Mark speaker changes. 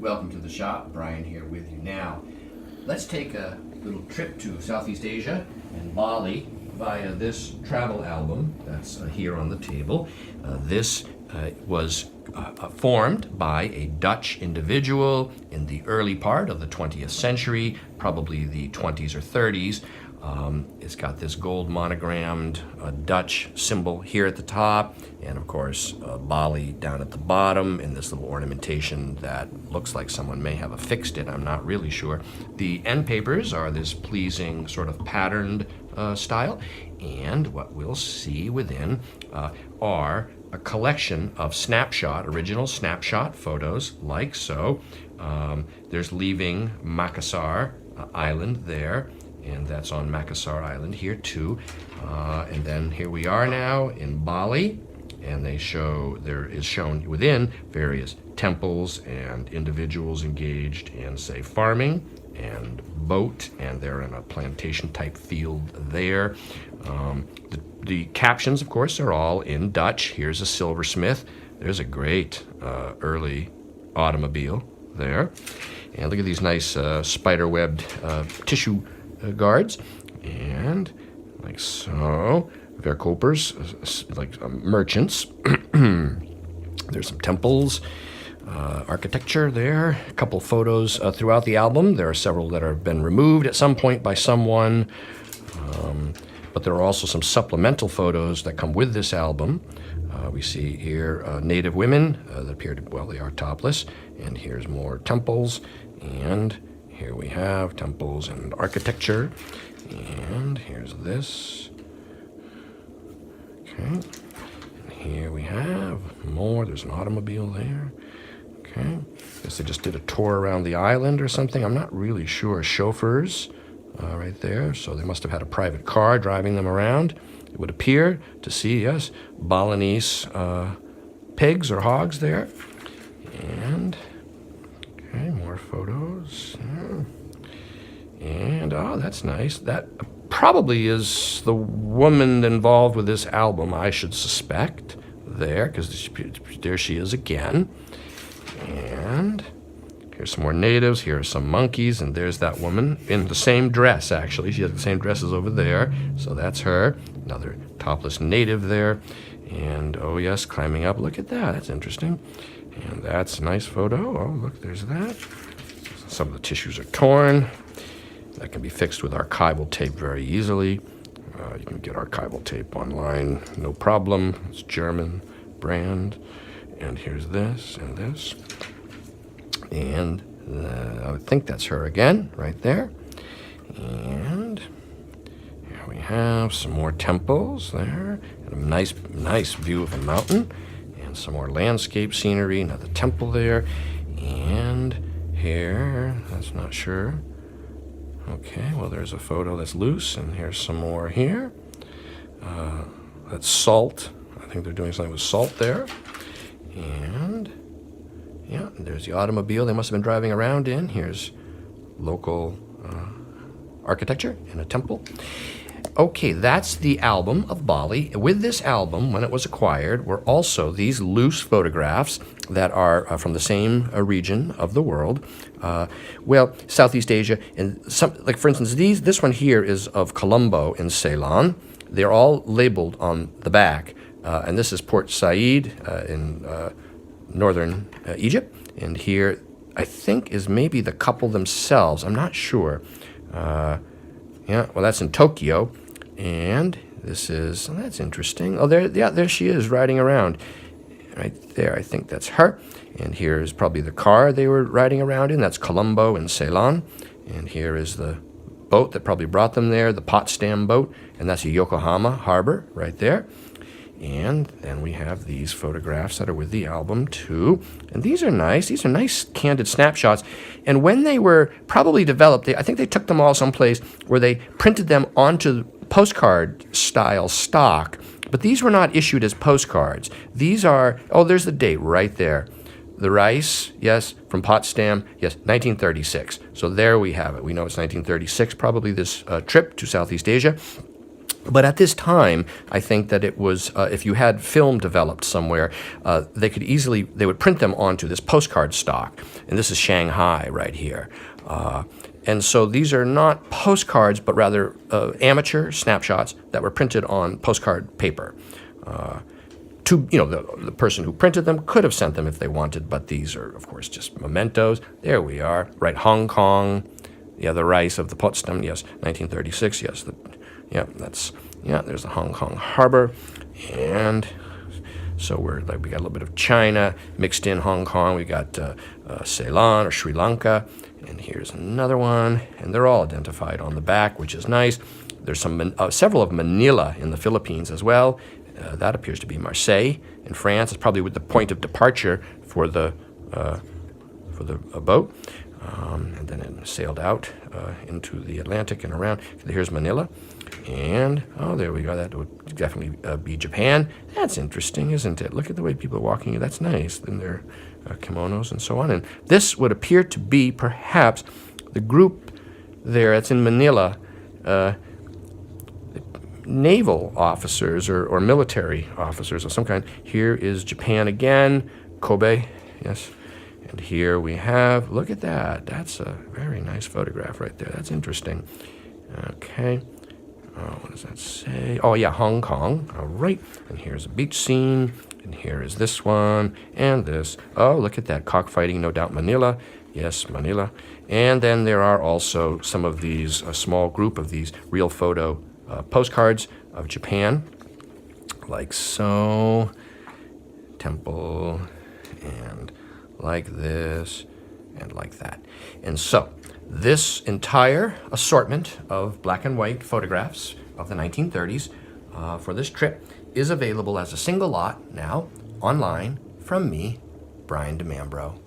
Speaker 1: welcome to the shop. Brian here with you now. Let's take a little trip to Southeast Asia and Bali via this travel album that's here on the table. This was formed by a Dutch individual in the early part of the 20th century, probably the 20s or 30s. It's got this gold monogrammed Dutch symbol here at the top, and of course Bali down at the bottom in this little ornamentation that looks like someone may have affixed it. I'm not really sure. The end papers are this pleasing sort of patterned style, and what we'll see within are a collection of original snapshot photos like so. There's leaving Makassar Island there, and that's on Makassar Island here too. And then here we are now in Bali, and there is shown within various temples and individuals engaged in, say, farming and boat, and they're in a plantation type field there. The captions, of course, are all in Dutch. Here's a silversmith. There's a great early automobile there. And look at these nice spider-webbed tissue guards, and like so, verkopers, like merchants. There's some temples, architecture there, a couple photos throughout the album. There are several that have been removed at some point by someone, but there are also some supplemental photos that come with this album. We see here native women that appear to, well, they are topless, and here's more temples, and here we have temples and architecture, and here's this. Okay, and here we have more. There's an automobile there. Okay, guess they just did a tour around the island or something. I'm not really sure. Chauffeurs right there, so they must have had a private car driving them around. It would appear to see, yes, Balinese pigs or hogs there. And okay, more photos. And oh, that's nice. That probably is the woman involved with this album, I should suspect, there, because there she is again. And here's some more natives. Here are some monkeys, and there's that woman in the same dress, actually. She has the same dresses over there, so that's her. Another topless native there. And oh yes, climbing up. Look at that. That's interesting. And that's a nice photo. Oh, look, there's that. Some of the tissues are torn. That can be fixed with archival tape very easily. You can get archival tape online, no problem. It's German brand. And here's this and this. And I think that's her again, right there. And here we have some more temples there. And a nice view of a mountain. And some more landscape scenery, another temple there. And here, that's not sure. Okay, well, there's a photo that's loose, and here's some more here. That's salt. I think they're doing something with salt there. And yeah, there's the automobile they must have been driving around in. Here's local architecture in a temple. Okay, that's the album of Bali. With this album, when it was acquired, were also these loose photographs that are from the same region of the world. Southeast Asia, and some, like for instance, this one here is of Colombo in Ceylon. They're all labeled on the back, and this is Port Said in northern Egypt. And here, I think, is maybe the couple themselves. I'm not sure. Yeah, well, that's in Tokyo. And this is, oh, that's interesting. Oh, there she is riding around. Right there, I think that's her. And here is probably the car they were riding around in. That's Colombo in Ceylon. And here is the boat that probably brought them there, the Potsdam boat. And that's a Yokohama harbor right there. And then we have these photographs that are with the album too. And these are nice. These are nice candid snapshots. And when they were probably developed, I think they took them all someplace where they printed them onto postcard style stock. But these were not issued as postcards. These are, oh, there's the date right there. The rice, yes, from Potsdam, yes, 1936. So there we have it. We know it's 1936, probably this trip to Southeast Asia. But at this time, I think that it was, if you had film developed somewhere, they would print them onto this postcard stock. And this is Shanghai right here. And so these are not postcards, but rather amateur snapshots that were printed on postcard paper. The person who printed them could have sent them if they wanted, but these are, of course, just mementos. There we are, right, Hong Kong, the rise of the Potsdam, yes, 1936, yes, there's the Hong Kong harbor, and so we got a little bit of China mixed in Hong Kong. We got Ceylon or Sri Lanka, and here's another one, and they're all identified on the back, which is nice. There's several of Manila in the Philippines as well. That appears to be Marseille in France. It's probably with the point of departure for the boat. And then it sailed out into the Atlantic and around. Here's Manila. And, there we go. That would definitely be Japan. That's interesting, isn't it? Look at the way people are walking. That's nice. In their kimonos and so on. And this would appear to be perhaps the group there that's in Manila, naval officers or military officers of some kind. Here is Japan again, Kobe, yes. And here we have, look at that. That's a very nice photograph right there. That's interesting. Okay. What does that say? Oh, yeah, Hong Kong. All right. And here's a beach scene. And here is this one and this. Oh, look at that. Cockfighting, no doubt Manila. Yes, Manila. And then there are also some of these, a small group of these real photo postcards of Japan, like so. Temple, and like this, and like that. And so, this entire assortment of black and white photographs of the 1930s for this trip is available as a single lot now online from me, Brian DeMambro.